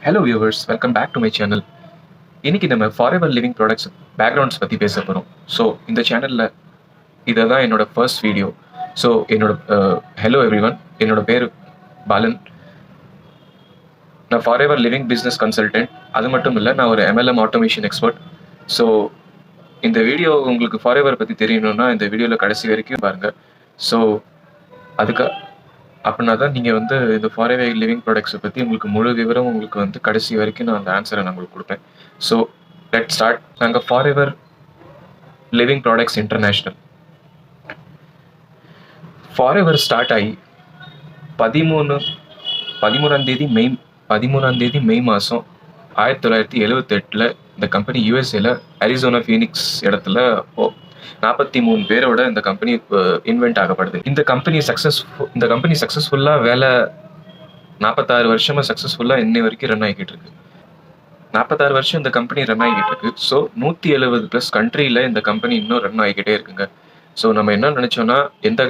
Hello viewers, welcome back to my channel. இன்னைக்கு நம்ம forever Living products backgrounds பற்றி பேச போகிறோம். ஸோ இந்த சேனலில் இதை தான் என்னோட first video. So hello everyone, என்னோட பேர் பாலன். நான் ஃபாரெவர் லிவிங் பிஸ்னஸ் கன்சல்டன்ட். அது மட்டும் இல்லை, நான் ஒரு MLM ஆட்டோமேஷன் எக்ஸ்பர்ட். ஸோ இந்த வீடியோ உங்களுக்கு ஃபாரெவர் பற்றி தெரியணும்னா இந்த வீடியோவில் கடைசி வரைக்கும் பாருங்கள். ஸோ அப்படின்னா தான் நீங்கள் இந்த ஃபாரெவர் லிவிங் ப்ராடக்ட்ஸை பற்றி உங்களுக்கு முழு விவரம் உங்களுக்கு கடைசி வரைக்கும் நான் அந்த ஆன்சரை நான் உங்களுக்கு கொடுப்பேன். So let start. நாங்கள் Forever Living Products International Forever start ஆகி 13ஆம் தேதி மே மாதம் 1978 இந்த கம்பெனி USA அரிசோனா ஃபீனிக்ஸ் இடத்துல 43 பேரோட இந்த கம்பெனி இன்வென்ட் ஆகப்படுது. இந்த கம்பெனி சக்ஸஸ்ஃபுல்லாக 46 வருஷமா சக்ஸஸ்ஃபுல்லாக இன்னை வரைக்கும் ரன் ஆகிக்கிட்டு இருக்கு. 46 வருஷம் இந்த கம்பெனி ரன் ஆகிக்கிட்டு இருக்கு. ஸோ 170+ கண்ட்ரியில் இந்த கம்பெனி இன்னும் ரன் ஆகிக்கிட்டே இருக்குங்க. ஸோ நம்ம என்ன நினைச்சோம்னா, இந்த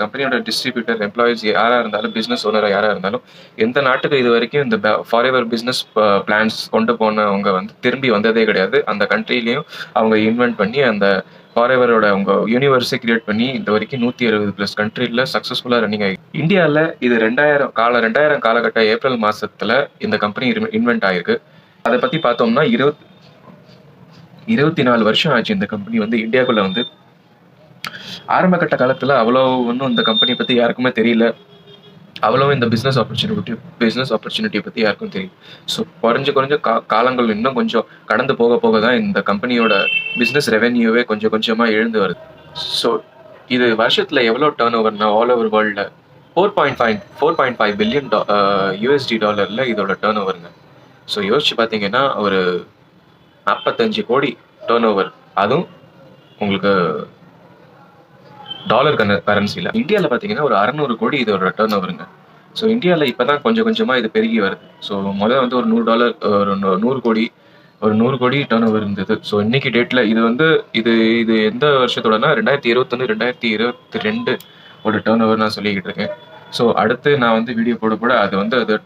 கம்பெனியோட டிஸ்ட்ரிபியூட்டர், எம்ப்ளாயிஸ் யாராக இருந்தாலும், பிஸ்னஸ் ஓனராக யாராக இருந்தாலும், எந்த நாட்டுக்கு இது வரைக்கும் இந்த ஃபாரெவர் பிஸ்னஸ் பிளான்ஸ் கொண்டு போனவங்க திரும்பி வந்ததே கிடையாது. அந்த கண்ட்ரிலையும் அவங்க இன்வென்ட் பண்ணி அந்த ஃபாரெவரோட அவங்க யூனிவர்ஸை கிரியேட் பண்ணி இந்த வரைக்கும் 170+ கண்ட்ரியில் சக்ஸஸ்ஃபுல்லாக ரன்னிங் ஆகி. இந்தியாவில் இது 2000 காலகட்ட ஏப்ரல் மாதத்தில் இந்த கம்பெனி இன்வென்ட் ஆகிருக்கு. அதை பற்றி பார்த்தோம்னா 24 வருஷம் ஆச்சு இந்த கம்பெனி இந்தியாவுக்குள்ள ஆரம்ப கட்ட காலத்தில் அவ்வளோ ஒன்றும் இந்த கம்பெனி பற்றி யாருக்குமே தெரியல. அவ்வளோ இந்த பிஸ்னஸ் ஆப்பர்ச்சுனிட்டி பற்றி யாருக்கும் தெரியும். ஸோ குறைஞ்ச காலங்கள் இன்னும் கொஞ்சம் கடந்து போக தான் இந்த கம்பெனியோட பிஸ்னஸ் ரெவென்யூவே கொஞ்சமாக எழுந்து வருது. ஸோ இது வருஷத்தில் எவ்வளோ டர்ன் ஓவர்னா, ஆல் ஓவர் வேர்ல்டில் 4.5 பில்லியன் USD இதோட டர்ன் ஓவருங்க. ஸோ யோசிச்சு பார்த்தீங்கன்னா ஒரு 45 கோடி டர்ன் ஓவர், அதுவும் உங்களுக்கு டாலர் கரன்சியில். இந்தியாவில் பார்த்தீங்கன்னா ஒரு 600 கோடி இதோட டர்ன் ஓவருங்க. ஸோ இந்தியாவில் இப்போ தான் கொஞ்சமாக இது பெருகி வருது. ஸோ முதல்ல ஒரு $100 கோடி டர்ன் ஓவர் இருந்தது. ஸோ இன்னைக்கு டேட்டில் இது எந்த வருஷத்தோடனா 2021 2022 ஒரு டர்ன் ஓவர் நான் சொல்லிக்கிட்டு இருக்கேன். ஸோ அடுத்து நான் வீடியோ போட அது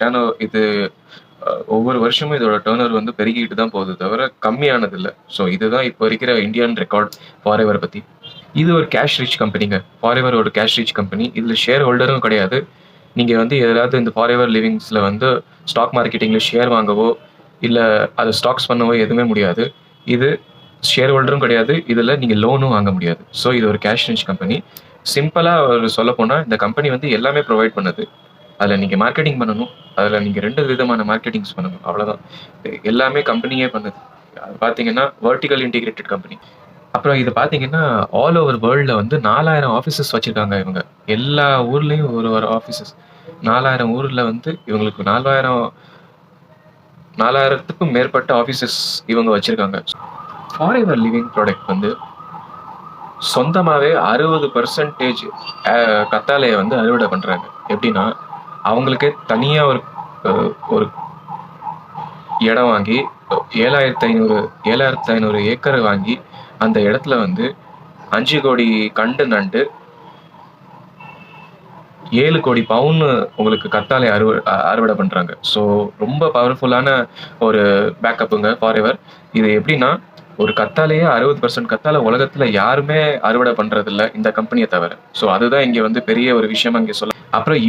டர்ன் ஓவர் இது ஒவ்வொரு வருஷமும் இதோட டர்னர் பெருகிட்டு தான் போகுது, தவிர கம்மியானது இல்லை. ஸோ இதுதான் இப்போ இருக்கிற இந்தியன் ரெக்கார்ட் ஃபாரெவர் பற்றி. இது ஒரு கேஷ் ரிச் கம்பெனிங்க. ஃபாரெவர் ஒரு கேஷ் ரிச் கம்பெனி. இதில் ஷேர் ஹோல்டரும் கிடையாது. நீங்கள் ஏதாவது இந்த ஃபாரெவர் லிவிங்ஸில் ஸ்டாக் மார்க்கெட்டிங்கில் ஷேர் வாங்கவோ இல்லை அதை ஸ்டாக்ஸ் பண்ணவோ எதுவுமே முடியாது. இது ஷேர் ஹோல்டரும் கிடையாது. இதில் நீங்கள் லோனும் வாங்க முடியாது. ஸோ இது ஒரு கேஷ் ரிச் கம்பெனி. சிம்பிளாக சொல்ல போனால் இந்த கம்பெனி எல்லாமே ப்ரொவைட் பண்ணுது. அதில் நீங்கள் மார்க்கெட்டிங் பண்ணணும். அதில் நீங்கள் 2 விதமான மார்க்கெட்டிங்ஸ் பண்ணணும், அவ்வளோதான். எல்லாமே கம்பெனியே பண்ணுது. அது பார்த்தீங்கன்னா வெர்டிக்கல் இன்டிகிரேட்டட் கம்பெனி. அப்புறம் இது பார்த்தீங்கன்னா ஆல் ஓவர் வேர்ல்டில் 4000 ஆஃபீஸஸ் வச்சுருக்காங்க இவங்க. எல்லா ஊர்லேயும் ஒரு ஆஃபீஸஸ். 4000 ஊரில் இவங்களுக்கு 4000த்துக்கும் மேற்பட்ட ஆஃபீஸஸ் இவங்க வச்சுருக்காங்க. ஃபாரெவர் லிவிங் ப்ராடக்ட் சொந்தமாகவே 60% கத்தாழையை அறுவடை பண்ணுறாங்க. எப்படின்னா, அவங்களுக்கே தனியாக ஒரு இடம் வாங்கி 7500 ஏக்கர் வாங்கி அந்த இடத்துல 5 கோடி கண்டு நண்டு 7 கோடி பவுன் உங்களுக்கு கத்தாழை அறுவடை பண்ணுறாங்க. ஸோ ரொம்ப பவர்ஃபுல்லான ஒரு பேக்கப்புங்க ஃபாரெவர். இது எப்படின்னா, ஒரு கத்தாழையே 60% கத்தாழை உலகத்தில் யாருமே அறுவடை பண்ணுறதில்ல இந்த கம்பெனியை தவிர. ஸோ அதுதான் இங்கே பெரிய ஒரு விஷயம் அங்கே சொல்ல. அப்புறம்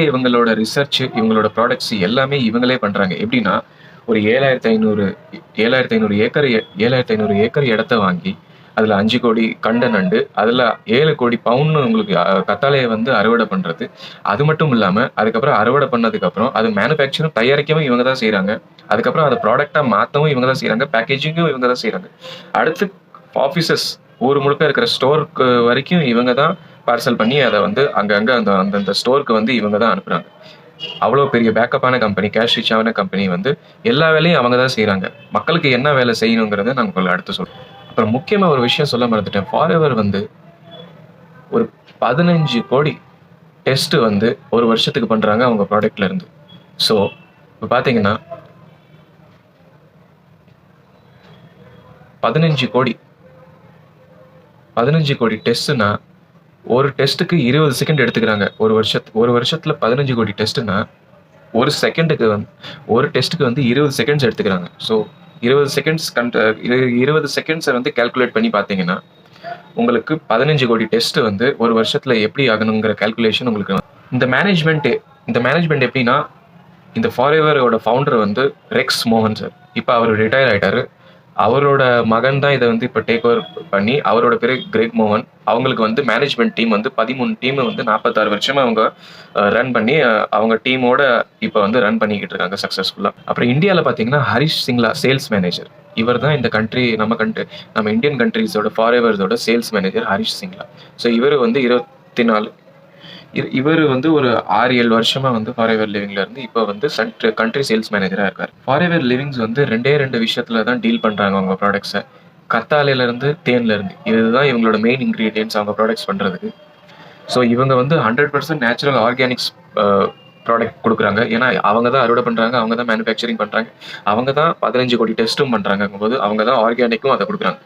இவங்களோட ரிசர்ச், இவங்களோட ப்ராடக்ட்ஸ் எல்லாமே இவங்களே பண்ணுறாங்க. எப்படின்னா, ஒரு 7500 ஏக்கர் இடத்த வாங்கி அதில் 5 கோடி கண்ட நண்டு, அதில் 7 கோடி பவுன் உங்களுக்கு கத்தாழையை அறுவடை பண்ணுறது. அது மட்டும் இல்லாமல் அதுக்கப்புறம் அறுவடை பண்ணதுக்கப்புறம் அது மேனுஃபேக்சரும் தயாரிக்கவும் இவங்க தான் செய்கிறாங்க. அதுக்கப்புறம் அதை ப்ராடக்டாக மாற்றவும் இவங்க தான் செய்கிறாங்க. பேக்கேஜிங்கும் இவங்க தான் செய்கிறாங்க. அடுத்து ஆஃபீஸஸ், ஊர் முழுக்க இருக்கிற ஸ்டோருக்கு வரைக்கும் இவங்க தான் பார்சல் பண்ணி அதை அங்கங்கே அந்த ஸ்டோருக்கு இவங்க தான் அனுப்புகிறாங்க. அவ்வளோ பெரிய பேக்கப்பான கம்பெனி, கேஷ் ரிச்சான கம்பெனி. எல்லா வேலையும் அவங்க தான் செய்கிறாங்க. மக்களுக்கு என்ன வேலை செய்யணுங்கிறத நான் உங்களுக்கு அடுத்து சொல்கிறேன். அப்புறம் முக்கியமாக ஒரு விஷயம் சொல்ல மறந்துட்டேன். ஃபாரெவர் ஒரு 15 கோடி டெஸ்ட் ஒரு வருஷத்துக்கு பண்ணுறாங்க அவங்க ப்ராடக்ட்ல இருந்து. ஸோ இப்போ பார்த்தீங்கன்னா 15 கோடி டெஸ்ட்னா ஒரு டெஸ்ட்டுக்கு 20 செகண்ட் எடுத்துக்கிறாங்க. ஒரு வருஷத்துல 15 கோடி டெஸ்ட்னா ஒரு செகண்டுக்கு வந்து ஒரு டெஸ்ட்டுக்கு வந்து 20 செகண்ட்ஸ் எடுத்துக்கிறாங்க. ஸோ 20 செகண்ட்ஸ் 20 செகண்ட்ஸை வந்து கால்குலேட் பண்ணி பார்த்தீங்கன்னா உங்களுக்கு 15 கோடி டெஸ்ட் வந்து ஒரு வருஷத்துல எப்படி ஆகணுங்கிற கால்குலேஷன் உங்களுக்கு இந்த மேனேஜ்மெண்ட் எப்படின்னா, இந்த ஃபாரெவரோட ஃபவுண்டர் வந்து ரெக்ஸ் மோகன் சார். இப்போ அவர் ரிட்டையர் ஆயிட்டாரு. அவரோட மகன் தான் இதை வந்து இப்போ டேக் ஓவர் பண்ணி, அவரோட பேரு கிரெக் மோகன். அவங்களுக்கு வந்து மேனேஜ்மெண்ட் டீம் வந்து 13 டீம் வந்து 46 வருஷமா அவங்க ரன் பண்ணி அவங்க டீமோட இப்போ வந்து ரன் பண்ணிக்கிட்டு இருக்காங்க சக்ஸஸ்ஃபுல்லா. அப்புறம் இந்தியாவில் பார்த்தீங்கன்னா ஹரிஷ் சிங்லா சேல்ஸ் மேனேஜர். இவர் தான் இந்த நம்ம இந்தியன் கண்ட்ரிஸோட ஃபாரெவர்ஸோட sales manager Harish Singla. So இவர் வந்து 24 இவர் வந்து ஒரு 6-7 வருஷமா வந்து ஃபாரெவர் லிவிங்ல இருந்து இப்போ வந்து கண்ட்ரி சேல்ஸ் மேனேஜரா இருக்காரு. ஃபாரெவர் லிவிங்ஸ் வந்து 2 விஷயத்துல தான் டீல் பண்றாங்க அவங்க ப்ராடக்ட்ஸை. கத்தாழையில இருந்து தேன்ல இருந்து இதுதான் இவங்களோட மெயின் இன்கிரீடியன்ஸ் அவங்க ப்ராடக்ட்ஸ் பண்றதுக்கு. ஸோ இவங்க வந்து 100% நேச்சுரல் ஆர்கானிக்ஸ் ப்ராடக்ட் கொடுக்குறாங்க. ஏன்னா அவங்க தான் அறுவடை பண்றாங்க, அவங்க தான் மேனுஃபேக்சரிங் பண்றாங்க, அவங்க தான் 15 கோடி டெஸ்ட்டும் பண்றாங்க போது அவங்க தான் ஆர்கானிக்கும் அதை கொடுக்குறாங்க.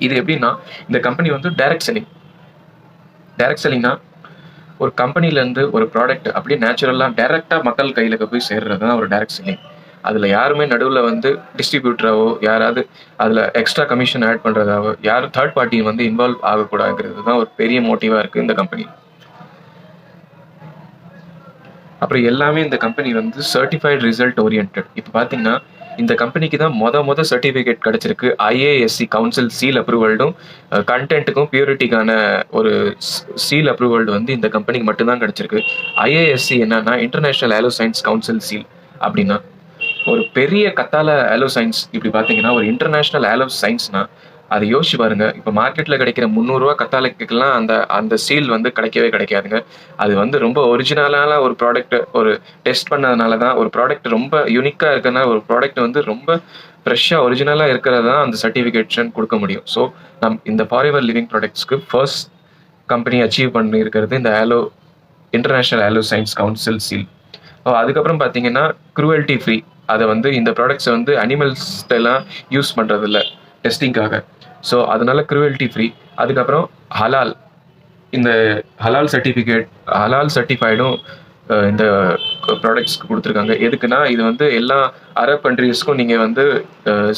இது எப்படின்னா, இந்த கம்பெனி வந்து டைரக்ட் செல்லிங்னா ஒரு கம்பெனிலேருந்து ஒரு ப்ராடக்ட் அப்படியே நேச்சுரலாக டைரெக்டாக மக்கள் கையில் போய் சேர்றது தான் ஒரு டைரக்ட் செல்லிங். அதில் யாருமே நடுவில் வந்து டிஸ்ட்ரிபியூட்டராவோ யாராவது அதில் எக்ஸ்ட்ரா கமிஷன் ஆட் பண்ணுறதாவோ யாரும் தேர்ட் பார்ட்டி வந்து இன்வால்வ் ஆகக்கூடாதுங்கிறது தான் ஒரு பெரிய மோட்டிவாக இருக்குது இந்த கம்பெனி. அப்புறம் எல்லாமே இந்த கம்பெனி வந்து சர்டிஃபைட் ரிசல்ட் ஓரியன்ட். இப்போ பார்த்தீங்கன்னா இந்த கம்பெனிக்கு தான் மொத சர்டிஃபிகேட் கிடைச்சிருக்கு. IASC கவுன்சில் சீல் அப்ரூவல்டும் கண்டென்ட்டுக்கும் பியூரிட்டிக்கான ஒரு சீல் அப்ரூவல்டு வந்து இந்த கம்பெனிக்கு மட்டும்தான் கிடைச்சிருக்கு. IASC என்னன்னா international aloe science council seal. அப்படின்னா ஒரு பெரிய கத்தால ஆலோ சயின்ஸ் இப்படி பார்த்தீங்கன்னா ஒரு இன்டர்நேஷனல் ஆலோ சயின்ஸ்னா அதை யோசிச்சு பாருங்க. இப்போ மார்க்கெட்டில் கிடைக்கிற 300 ரூபா கத்தாழைக்கெல்லாம் அந்த சீல் வந்து கிடைக்கவே கிடைக்காதுங்க. அது வந்து ரொம்ப ஒரிஜினலான ஒரு ப்ராடக்ட் ஒரு டெஸ்ட் பண்ணதுனால தான் ஒரு ப்ராடக்ட் ரொம்ப யூனிக்காக இருக்கிறதுனால ஒரு ப்ராடக்ட் வந்து ரொம்ப ஃப்ரெஷ்ஷாக ஒரிஜினலாக இருக்கிறது தான் அந்த சர்டிஃபிகேஷன் கொடுக்க முடியும். ஸோ இந்த ஃபாரெவர் லிவிங் ப்ராடக்ட்ஸ்க்கு ஃபர்ஸ்ட் கம்பெனி அச்சீவ் பண்ணியிருக்கிறது இந்த international aloe science council seal. அதுக்கப்புறம் பார்த்தீங்கன்னா க்ரூவல்ட்டி ஃப்ரீ. அதை வந்து இந்த ப்ராடக்ட்ஸை வந்து அனிமல்ஸ்டெல்லாம் யூஸ் பண்ணுறதில்ல டெஸ்டிங்காக. ஸோ அதனால க்ரூவல்ட்டி ஃப்ரீ. அதுக்கப்புறம் ஹலால். இந்த ஹலால் சர்டிஃபைடும் இந்த ப்ராடக்ட்ஸ்க்கு கொடுத்துருக்காங்க. எதுக்குன்னா இது வந்து எல்லா அரப் கண்ட்ரீஸ்க்கும் நீங்கள் வந்து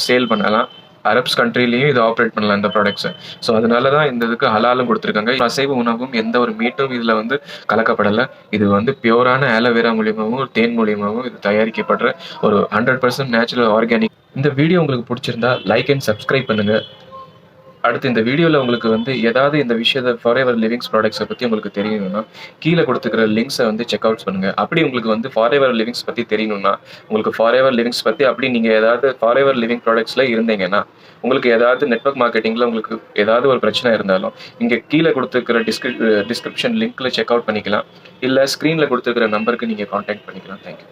சேல் பண்ணலாம். அரப்ஸ் கண்ட்ரிலையும் இது ஆப்ரேட் பண்ணலாம் இந்த ப்ராடக்ட்ஸை. ஸோ அதனால தான் இந்த இதுக்கு ஹலாலும் கொடுத்துருக்காங்க. அசைவ உணவும் எந்த ஒரு மீட்டும் இதில் வந்து கலக்கப்படலை. இது வந்து பியூரான ஆலோவேரா மூலியமாகவும் தேன் மூலியமாகவும் இது தயாரிக்கப்படுற ஒரு 100% நேச்சுரல் ஆர்கானிக். இந்த வீடியோ உங்களுக்கு பிடிச்சிருந்தா லைக் அண்ட் சப்ஸ்கிரைப் பண்ணுங்க. அடுத்து இந்த வீடியோவில் உங்களுக்கு வந்து ஏதாவது இந்த விஷயத்தை ஃபாரெவர் லிவிங்ஸ் ப்ராடக்ட்ஸை பற்றி உங்களுக்கு தெரியணும்னா கீழே கொடுத்துக்கிற லிங்க்ஸை வந்து செக் அவுட் பண்ணுங்கள். அப்படி உங்களுக்கு வந்து ஃபாரெவர் லிவிங்ஸ் பற்றி தெரியணும்னா உங்களுக்கு ஃபாரெவர் லிவிங்ஸ் பற்றி அப்படி நீங்கள் ஏதாவது ஃபாரெவர் லிவிங் ப்ராடக்ட்ஸில் இருந்தீங்கன்னா உங்களுக்கு ஏதாவது நெட்வொர்க் மார்க்கெட்டிங்கில் உங்களுக்கு ஏதாவது ஒரு பிரச்சனை இருந்தாலும் இங்கே கீழே கொடுத்துருக்கிற டிஸ்கிரிப்ஷன் லிங்க்கில் செக் அவுட் பண்ணிக்கலாம். இல்லை ஸ்க்ரீனில் கொடுத்துருக்கிற நம்பருக்கு நீங்கள் காண்டாக்ட் பண்ணிக்கலாம். தேங்க்யூ.